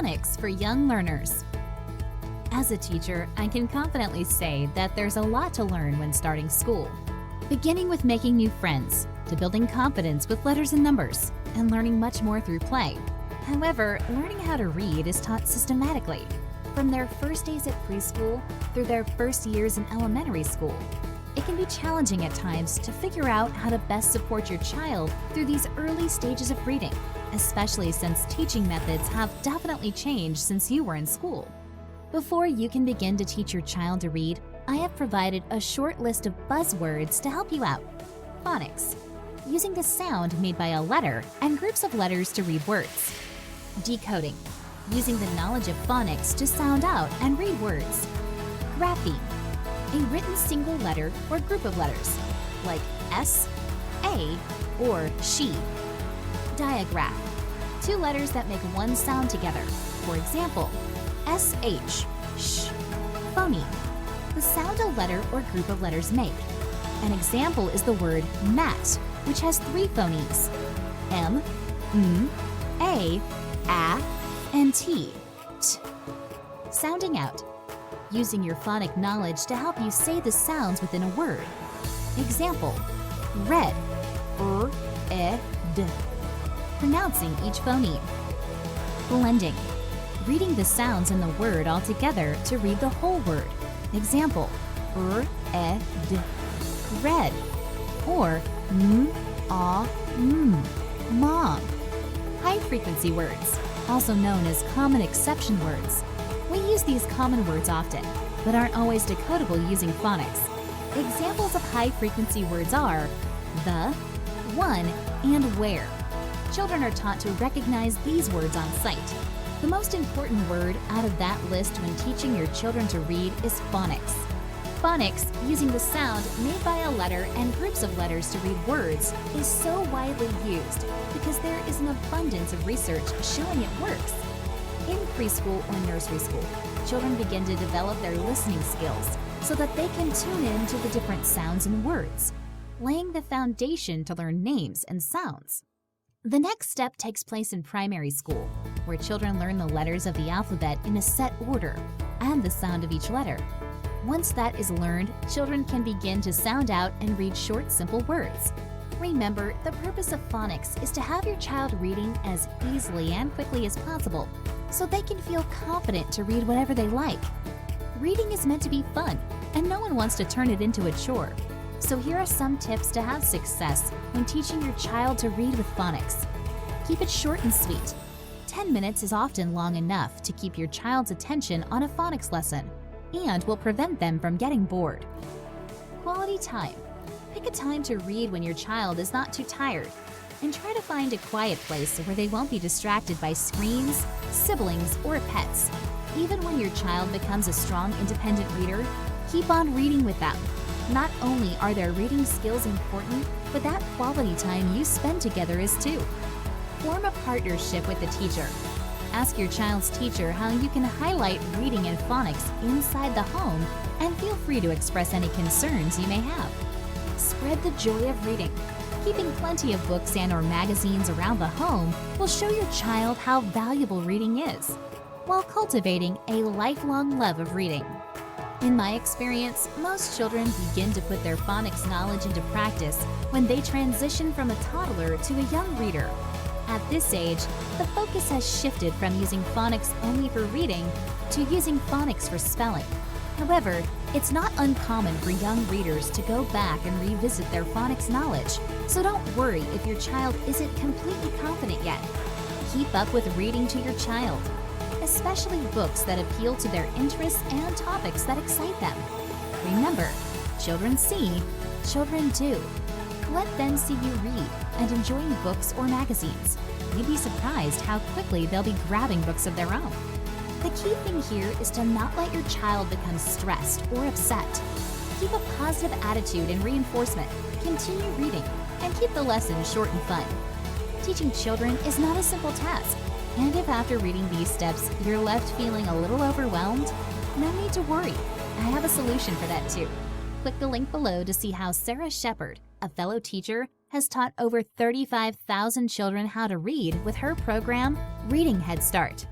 Phonics for young learners. As a teacher, I can confidently say that there's a lot to learn when starting school. Beginning with making new friends, to building confidence with letters and numbers, and learning much more through play. However, learning how to read is taught systematically, from their first days at preschool through their first years in elementary school. It can be challenging at times to figure out how to best support your child through these early stages of reading, especially since teaching methods have definitely changed since you were in school. Before you can begin to teach your child to read, I have provided a short list of buzzwords to help you out. Phonics, using the sound made by a letter and groups of letters to read words. Decoding, using the knowledge of phonics to sound out and read words. Grapheme, a written single letter or group of letters, like S, A, or she. Diagraph, two letters that make one sound together. For example, SH, sh. Phoneme, the sound a letter or group of letters make. An example is the word mat, which has three phonemes: M, M, A, and T. T. Sounding out, using your phonic knowledge to help you say the sounds within a word. Example, red, d. Pronouncing each phoneme. Blending, reading the sounds in the word all together to read the whole word. Example, d. Red, or mom. High-frequency words, also known as common exception words. We use these common words often, but aren't always decodable using phonics. Examples of high-frequency words are the, one, and where. Children are taught to recognize these words on sight. The most important word out of that list when teaching your children to read is phonics. Phonics, using the sound made by a letter and groups of letters to read words, is so widely used because there is an abundance of research showing it works. In preschool or nursery school, children begin to develop their listening skills so that they can tune in to the different sounds and words, laying the foundation to learn names and sounds. The next step takes place in primary school, where children learn the letters of the alphabet in a set order and the sound of each letter. Once that is learned, children can begin to sound out and read short, simple words. Remember, the purpose of phonics is to have your child reading as easily and quickly as possible, so they can feel confident to read whatever they like. Reading is meant to be fun, and no one wants to turn it into a chore. So here are some tips to have success when teaching your child to read with phonics. Keep it short and sweet. 10 minutes is often long enough to keep your child's attention on a phonics lesson, and will prevent them from getting bored. Quality time. Pick a time to read when your child is not too tired, and try to find a quiet place where they won't be distracted by screens, siblings, or pets. Even when your child becomes a strong, independent reader, keep on reading with them. Not only are their reading skills important, but that quality time you spend together is too. Form a partnership with the teacher. Ask your child's teacher how you can highlight reading and phonics inside the home, and feel free to express any concerns you may have. Spread the joy of reading. Keeping plenty of books and/or magazines around the home will show your child how valuable reading is, while cultivating a lifelong love of reading. In my experience, most children begin to put their phonics knowledge into practice when they transition from a toddler to a young reader. At this age, the focus has shifted from using phonics only for reading to using phonics for spelling. However, it's not uncommon for young readers to go back and revisit their phonics knowledge, so don't worry if your child isn't completely confident yet. Keep up with reading to your child, especially books that appeal to their interests and topics that excite them. Remember, children see, children do. Let them see you read and enjoying books or magazines. You'd be surprised how quickly they'll be grabbing books of their own. The key thing here is to not let your child become stressed or upset. Keep a positive attitude and reinforcement, continue reading, and keep the lesson short and fun. Teaching children is not a simple task, and if after reading these steps you're left feeling a little overwhelmed, no need to worry. I have a solution for that too. Click the link below to see how Sarah Shepard, a fellow teacher, has taught over 35,000 children how to read with her program, Reading Head Start.